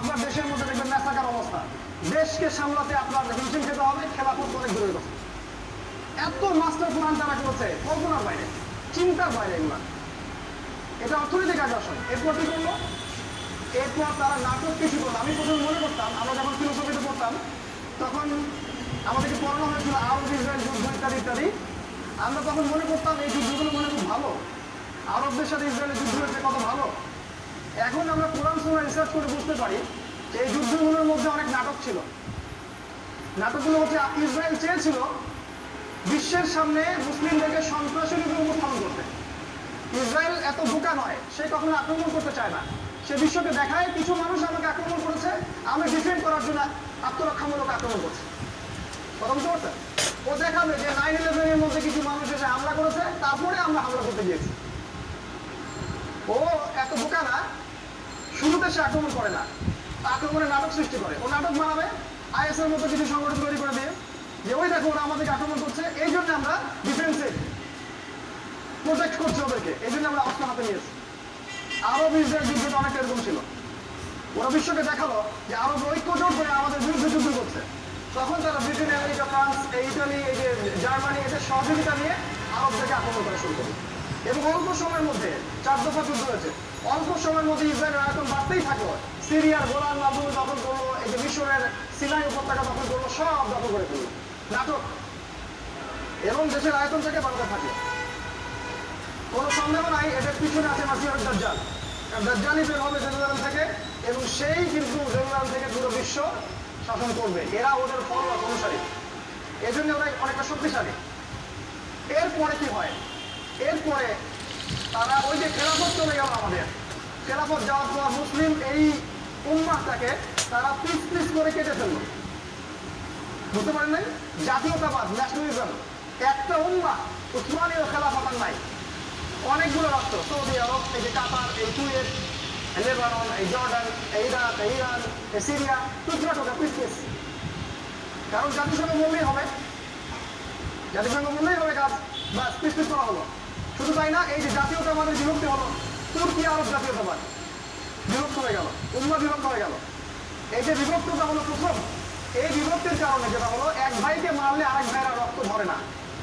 আপনার দেশের মধ্যে দেখবেন ম্যাসাকার অবস্থা, দেশকে সামলাতে আপনার হিমশিম খেতে হবে, খেলাফত অনেক দূরের কথা। এত মাস্টার প্ল্যান তারা করেছে কল্পনার বাইরে, চিন্তার বাইরে এগুলা। এটা অর্থনৈতিক আগ্রাসন। এরপর কি করলো? এরপর তারা নাটক কিছু করলো। আমি প্রথমে মনে করতাম, আমরা যখন ফিলোসফিতে পড়তাম তখন আমাদেরকে পড়ানো হয়েছিল আরব ইসরায়েল যুদ্ধ ইত্যাদি ইত্যাদি। আমরা তখন মনে করতাম এই যুদ্ধগুলো মনে খুব ভালো, আরবদের সাথে ইসরায়েলের যুদ্ধ হয়েছে কত ভালো। এখন আমরা কোরআন সুন্নাহ রিসার্চ করে বুঝতে পারি যে এই যুদ্ধগুলোর মধ্যে অনেক নাটক ছিল। নাটকগুলো হচ্ছে ইসরায়েল চেয়েছিল বিশ্বের সামনে মুসলিমদেরকে সন্ত্রাসী রূপে উপস্থাপন করতে। ইসরায়েল এত বোকা নয়, সে কখনো আক্রমণ করতে চায় না। সে বিশ্বকে দেখায় কিছু মানুষ আমাকে আক্রমণ করেছে, আমি ডিফেন্ড করার জন্য আত্মরক্ষামূলক আক্রমণ করছে। কথা বুঝতে পারছেন? ও দেখাবে যে 9/11 এর মধ্যে কিছু মানুষ এসে হামলা করেছে, তারপরে আমরা হামলা করতে গিয়েছি। ও এত বোকা না, শুরুতে সে আক্রমণ করে না, আক্রমণের নাটক সৃষ্টি করে। ও নাটক বানাবে IS এর মতো কিছু সংগঠন তৈরি করে দিয়ে যে ওই দেখো ওরা আমাদেরকে আক্রমণ করছে, এই জন্য আমরা ডিফেন্সিভ প্রোটেক্ট করছি ওদেরকে, এই জন্য আমরা অস্ত্র হাতে নিয়েছি। আরব ইসরায়েল যুদ্ধটা অনেকটা এরকম ছিল। ওরা বিশ্বকে দেখালো যে আরব ঐক্যজোট হয়ে আমাদের বিরুদ্ধে যুদ্ধ করছে। তখন তারা ব্রিটেন, আমেরিকা, ফ্রান্স, ইটালি, এই যে জার্মানি, এদের সহযোগিতা নিয়ে আরবদেরকে আক্রমণ করা শুরু করে। এবং অল্প সময়ের মধ্যে 4 দফা যুদ্ধ হয়েছে। অল্প সময়ের মধ্যে ইসরায়েলের আয়তন বাড়তেই থাকলো। সিরিয়ার গোলান মালভূমি দখল করলো, এই যে মিশরের সিনাই উপত্যকা দখল করলো, সব দখল করে ফেললো। নাটক। এবং দেশের আয়তন থেকে বাড়তে থাকলো। কোনো সন্দেহ নাই এটার পিছনে আছে মাসিহুদ দাজ্জাল। দাজ্জালই বের হবে জেরুজালেম থেকে, এবং সেই কিন্তু জেরুজালেম থেকে পুরো বিশ্ব শাসন করবে। এরা ওদের ফলোয়ার অনুসারী, এই জন্য ওরা অনেকটা শক্তিশালী। এরপরে কি হয়? এরপরে তারা ওই যে খেলাফত চলে গেল আমাদের, খেলাফত যাওয়ার পর মুসলিম এই উম্মাহটাকে তারা পিস পিস করে কেটে ফেললো। বুঝতে পারেন নাই? জাতীয়তাবাদ, ন্যাশনালিজম, একটা উম্মাহ, উসমানীয় খেলাফত নাই। অনেকগুলো রাষ্ট্র, সৌদি আরব, এই যে কাতার, এই কুয়েত, লেবানন, এই জর্ডান, এই ইরাক, এই ইরান, এই সিরিয়া, টুকরা টুকরা পিস পিস। কারণ জাতিসংঘ মূল্যই হবে, জাতিসংঘ মূল্যই হবে কাজ, বাস পিস পিস করা হলো। শুধু তাই না, এই যে জাতীয়তাবাদের বিভক্তি হলো, তুর্কি আরব জাতীয়তাবাদ বিভক্ত হয়ে গেল, উম্মাহ বিভক্ত হয়ে গেল। এই যে বিভক্তটা হলো প্রথম, এই বিভক্তির কারণে যেটা হলো, এক ভাইকে মারলে আরেক ভাইয়েরা রক্ত ধরে না,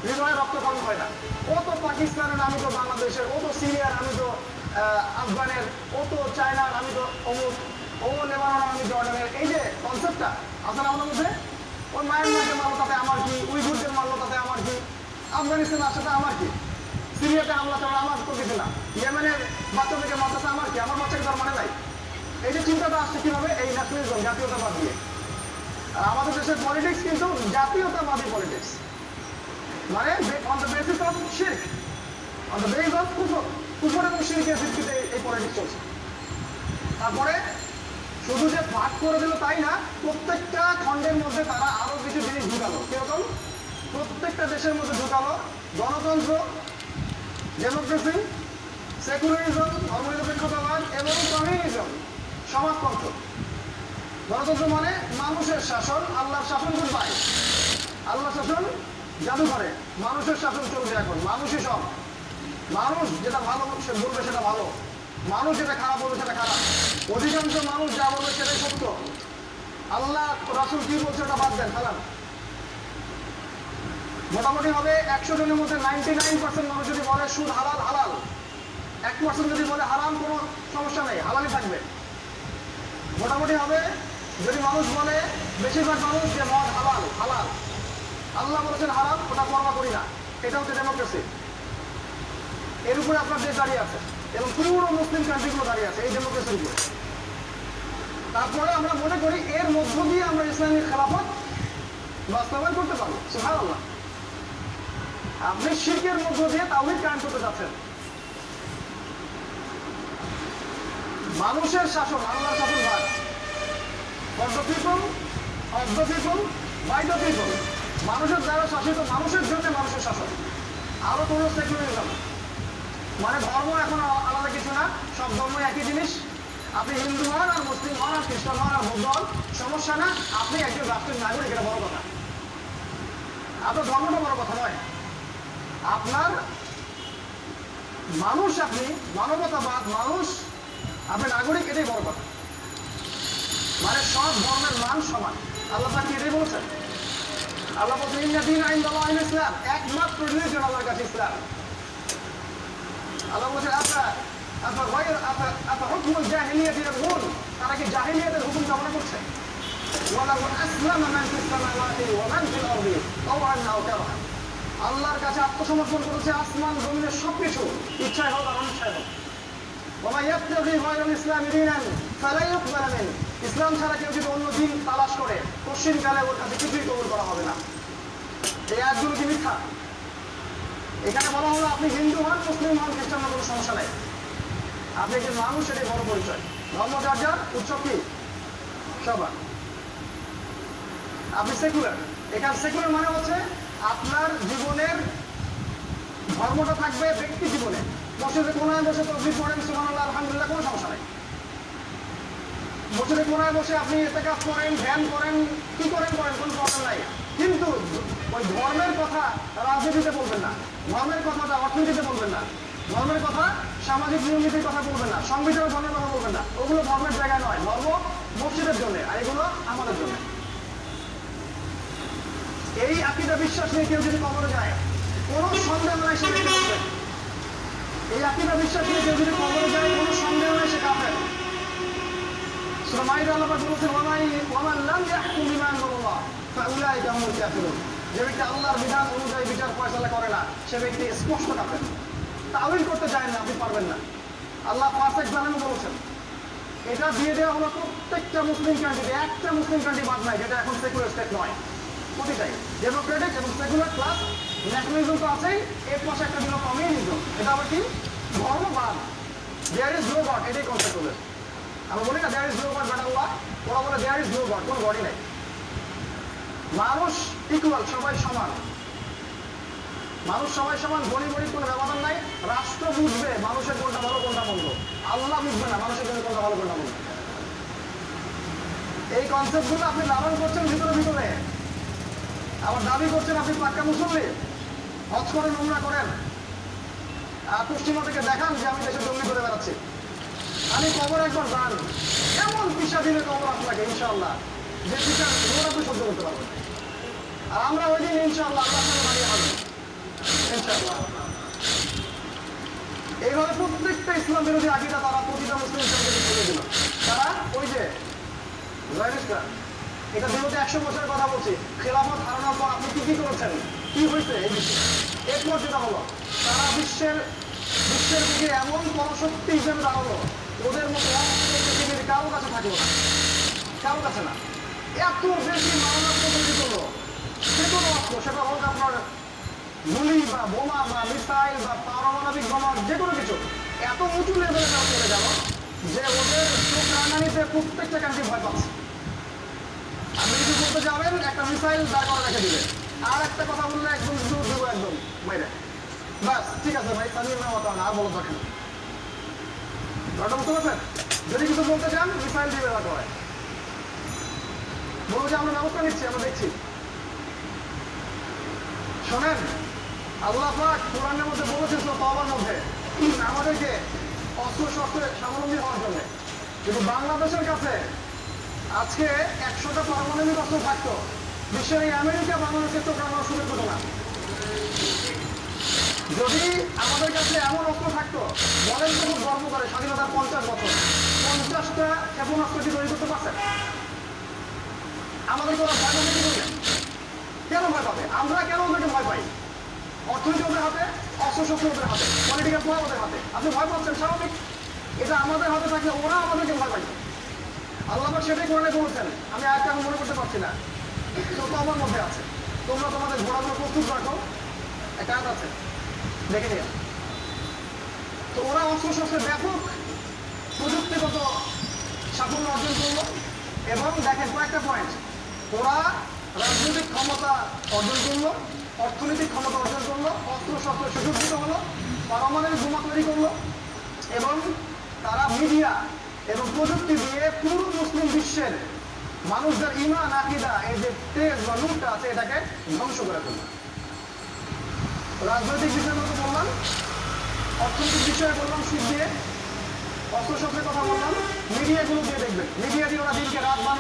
হৃদয়ে রক্তকরণ হয় না। ও তো পাকিস্তানের, আমি তো বাংলাদেশের, ও তো সিরিয়ার, আমি তো আফগানের, ও তো চায়নার, আমি তো অমুক, ও লেবানন, আমি জর্ডানের। এই যে কনসেপ্টটা আসলে আমাদের মধ্যে, ওই মায়ানমারকে মারলো তাতে আমার কি, উইঘুরদের মারলো তাতে আমার কি, আফগানিস্তান আসলে আমার কি, সিরিয়াতে হামলা চালা আমার তো কিছু না, ইয়েমেনের বাচ্চাদেরকে মারতেছে আমার কি, আমার বাচ্চাকে তার মানে নাই। এই যে চিন্তাটা আসছে কিভাবে? এই ন্যাশনালিজম, জাতীয়তাবাদ দিয়ে। আর আমাদের দেশের পলিটিক্স কিন্তু জাতীয়তাবাদী পলিটিক্স, মানে অন দ্য বেসিস অফ শিরক, অন দ্য বেস অফ কুফর, কুফর এবং শিরকের ভিত্তিতে এই পলিটিক্স চলছে। তারপরে শুধু যে ভাগ করে দিল তাই না, প্রত্যেকটা খণ্ডের মধ্যে তারা আরো কিছু জিনিস ঢুকালো। কিরকম? প্রত্যেকটা দেশের মধ্যে ঢুকালো গণতন্ত্র, ডেমোক্রেসি, সেকুলারিজম, ধর্মনিরপেক্ষতাবাদ এবং কমিউনিজম, সমাজতন্ত্র। গণতন্ত্র মানে মানুষের শাসন, আল্লাহর শাসন কোথায়? আল্লাহ শাসন জাদুঘরে, মানুষের শাসন চলবে এখন, মানুষই সব। মানুষ যেটা ভালো সে বলবে সেটা ভালো, মানুষ যেটা খারাপ বলবে সেটা খারাপ। অধিকাংশ মানুষ যা বলবে সেটাই সত্য। আল্লাহ রাসূল কি বলছে ওটা বাদ দেন, ফেলান। মোটামুটি হবে 100 জনের মধ্যে 99% মানুষ যদি বলে সুদ হালাল, হালাল। 1% যদি বলে হারাম, কোনো সমস্যা নেই, হালালই থাকবে। মোটামুটি হবে যদি মানুষ বলে, বেশিরভাগ মানুষ যে মদ হালাল, হালাল। আল্লাহ বলেছেন হারাম, ওটা পরোয়া করি না। এটা হচ্ছে ডেমোক্রেসি। এর উপরে আপনার দেশ দাঁড়িয়ে আছে এবং পুরো মুসলিম কান্ট্রিগুলো দাঁড়িয়ে আছে এই ডেমোক্রেসির উপরে। তারপরে আমরা মনে করি এর মধ্য দিয়ে আমরা ইসলামিক খেলাফত বাস্তবায়ন করতে পারবো। সুবহানাল্লাহ। আপনি শিরকের মধ্য দিয়ে তাওহীদ কায়েম করতে যাচ্ছেন। মানুষের শাসন, আল্লাহর শাসন ভাগ, for the people, of the people, by the people. মানুষের দ্বারা শাসিত, মানুষের জন্য মানুষের শাসন। আরো কোনো সেকুলারিজম মানে ধর্ম এখন আলাদা কিছু না, সব ধর্ম একই জিনিস। আপনি হিন্দু হন আর মুসলিম হন আর খ্রিস্টান হন আর বৌদ্ধ হন, সমস্যা না। আপনি একজন রাষ্ট্রের নাগরিক, এটা বড় কথা। আপনার ধর্মটা বড় কথা নয়, আপনার মানুষ, আপনি মানবতাবাদ, মানুষ, আপনি নাগরিক, এটাই বড় কথা। মানে সব ধর্মের মান সমান। আল্লাহ পাক এটাই বলছেন। আল্লাহ বলছেন ইন্না দীনা ইনদাল্লাহিল ইসলাম, একমাত্র রিলিজিয়ন আল্লাহর কাছে ইসলাম। আল্লাহ বলছেন হুকমুল জাহিলিয়াতি ইয়াবগুন, তারা কি জাহিলিয়াতের হুকুম কামনা করছে? ওয়ালাউ আসলামা মান ফিস সামাওয়াতি ওয়া মান ফিল আরদি তাওআন আও কারহান, আল্লাহর কাছে আত্মসমর্পণ করেছে আসমান জমিনের সবকিছু, ইচ্ছায় হোক আর অনিচ্ছায় হোক। ওয়া মান ইয়াবতাগি গায়রাল ইসলামি দীনান ফালা ইউকবাল মিনহু, ইসলাম ছাড়া কেউ যদি অন্য দিন তালাশ করে কোশ্চিনকালে ওর কাছে কিছুই কবুল করা হবে না। এই আয়াতগুলো কি মিথ্যা? এখানে বলা হলো আপনি হিন্দু হন, মুসলিম হন, খ্রিস্টান হন, কোনো সমস্যা নেই, আপনি একজন মানুষ, এটাই বড় পরিচয়। ধর্ম যার যার, উৎসব কি সবার। আপনি সেকুলার, এখানে সেকুলার মানে হচ্ছে আপনার জীবনের ধর্মটা থাকবে ব্যক্তি জীবনে। মসজিদে কোনায় বসে তসবিহ পড়েন, সুবহানাল্লাহ, আলহামদুলিল্লাহ, কোনো সমস্যা নেই। মসজিদে কোনায় বসে আপনি ইতিকাফ করেন, ধ্যান করেন, কি করেন করেন, কোনো প্রবলেম নাই। কিন্তু ওই ধর্মের কথা রাজনীতিতে বলবেন না, ধর্মের কথাটা অর্থনীতিতে বলবেন না, ধর্মের কথা সামাজিক নিয়মনীতির কথা বলবেন না, সংবিধানের ধর্মের কথা বলবেন না। ওগুলো ধর্মের জায়গায় নয়, ধর্ম মসজিদের জন্য, আর এগুলো আমাদের জন্য। এই আকীদা বিশ্বাস নিয়ে কেউ যদি কবরে যায়, কোনো সন্দেহ নাই সে ব্যক্তি কাফের। এই আকীদা বিশ্বাস নিয়ে কেউ যদি কবরে যায়, কোনো সন্দেহ নাই সে কাফের। সূরা মাইদা আল্লাহ পাক বলেছেন ওয়ামান লাম ইয়াহকুম বিমা আনজালাল্লাহ ফাউলাইকা হুমুল কাফিরুন, যে ব্যক্তি আল্লাহর বিধান অনুযায়ী বিচার ফয়সালা করে না, সে ব্যক্তি স্পষ্ট কাফের। তাওয়িল করতে যায় না, আপনি পারবেন না। আল্লাহ ফাসিক জালেম বলেছেন। এটা দিয়ে দেওয়া হলো প্রত্যেকটা মুসলিম কান্ট্রিতে, একটা মুসলিম কান্ট্রি বাদ নাই যেটা এখন সেকুলার স্টেট নয়। প্রতিটাই ডেমোক্রেটিক এবং সেকুলার প্লাস ন্যাশনালিজম তো আছেই, এর পাশে একটা দিল কমিউনিজম। এটা আবার কি? ধর্মবাদ। দেয়ার ইজ নো গড, এটাই কনসেপ্ট ওদের। আমরা বলি না there is no God but Allah, ওরা বলে দেয়ার ইজ নো গড, কোনো গডই নাই। মানুষ ইকুয়াল, সবাই সমান, মানুষ সবাই সমান, গরিব গরিব কোনো ব্যবধান নাই। রাষ্ট্র বুঝবে মানুষের কোনটা ভালো কোনটা মন্দ, আল্লাহ বুঝবে না মানুষের জন্য কোনটা ভালো কোনটা মন্দ। এই কনসেপ্টগুলো আপনি লালন করছেন ভিতরে ভিতরে, আবার দাবি করছেন আপনি পাক্কা মুসল্লি, হজ করেন, উমরা করেন, আর পশ্চিমা থেকে দেখান যে আমি দেশে জঙ্গি করে বেড়াচ্ছি। আমি কবর একবার যান, এমন পিসা দিলে কবর আপনাকে ইনশাআল্লাহ, যে পিসা জীবন আপনি সহ্য করতে পারবেন। আর আমরা ওই দিন ইনশাআল্লাহ আল্লাহর সাথে দাঁড়িয়ে আসবো ইনশাআল্লাহ। এইভাবে প্রত্যেকটা ইসলাম বিরোধী আকীদা তারা প্রতিটা মুসলিম সম্পর্কে তুলে দিল। তারা ওই যে জয়নিস্টরা, এটা বিগত 100 বছরের কথা বলছি, খেলাফত হারানোর পর আপনি কি কি করেছেন, কি হয়েছে এই বিষয়ে। এরপর যেটা হলো, তারা বিশ্বের দিকে এমন পরাশক্তি হিসেবে দাঁড়ালো, ওদের মতো পৃথিবীর কারো কাছে থাকলো না, কারো কাছে না। এত বেশি মারণাস্ত্র তৈরি করলো, যে কোনো অস্ত্র, সেটা হোক আপনার গুলি বা বোমা বা মিসাইল বা পারমাণবিক বোমা, যে কোনো কিছু, এত উঁচু লেভেলে তারা চলে গেল যে ওদের চোখ রাঙানিতে প্রত্যেকটা কান্ট্রি ভয় পাচ্ছে। আপনি কিছু বলতে যাবেন, একটা মিসাইল দাঁড় করে রেখে দিবে, আর একটা কথা বললে একদম দূর দেবো, একদম বাইরে, বাস ঠিক আছে ভাই, তাহলে আর বলো দেখেন, বুঝতে পারছেন? যদি কিছু বলতে চান, মিসাইল দিবে দাঁড় করে, বলবো যে আমরা ব্যবস্থা নিচ্ছি, আমরা দেখছি। শোনেন, আল্লাহ পাক কোরআনের মধ্যে বলেছেন তওবার মধ্যে আমাদেরকে অস্ত্র শস্ত্রে স্বাবলম্বী হওয়ার জন্য। কিন্তু বাংলাদেশের কাছে আজকে 100টা পারমাণবিক অস্ত্র থাকতো, বিশ্বের এই আমেরিকা বাংলাদেশের চোখ রাঙানোর সুযোগ পেত না। যদি আমাদের কাছে এমন অস্ত্র থাকতো, বলেন তো খুব গর্ব করে, স্বাধীনতার 50 বছর 50টা ক্ষেপণাস্ত্র কি তৈরি করতে পারছেন? আমাদেরকে ওরা ভয় পাবে কি করবে? কেন ভয় পাবে? আমরা কেন ওদেরকে ভয় পাই? অর্থনীতি ওদের হাতে, অস্ত্রশস্ত্র ওদের হাতে, পলিটিক্যাল পাওয়ার ওদের হাতে, আপনি ভয় পাচ্ছেন, স্বাভাবিক। এটা আমাদের হাতে থাকলে ওরা আমাদেরকে ভয় পাইত। আল্লাহ সেটাই কোরআনে বলেছেন, আমি আয়াতটা এখন মনে করতে পারছি না, তো আমার মধ্যে আছে, তোমরা তোমাদের ঘোড়াগুলো প্রস্তুত রাখো, একটা আয়াত আছে, দেখে নিও। তো ওরা অস্ত্রশস্ত্রের ব্যাপক প্রযুক্তিগত সাফল্য অর্জন করলো, এবং দেখেন কয়েকটা পয়েন্ট, ওরা রাজনৈতিক ক্ষমতা অর্জন করলো, অর্থনৈতিক ক্ষমতা অর্জন করলো, অস্ত্র শস্ত্র সুসজ্জিত হলো, পারমাণবিক বোমা তৈরি করলো, এবং তারা মিডিয়া এবং প্রযুক্তি দিয়ে পুরো মুসলিম বিশ্বের মানুষদের ঈমান আকীদা, এই যে তেজ বা নূরটা আছে, এটাকে ধ্বংস করে ফেললো। রাজনৈতিক বিষয়ের মতো বললাম, অর্থনৈতিক বিষয়ে বললাম, সুদ দিয়ে, অস্ত্রশস্ত্রের কথা বললাম, মিডিয়াগুলো দিয়ে দেখবেন, মিডিয়া দিয়ে ওরা দিনকে রাত বানায়।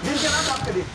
দিনকে রাত আজকে দিন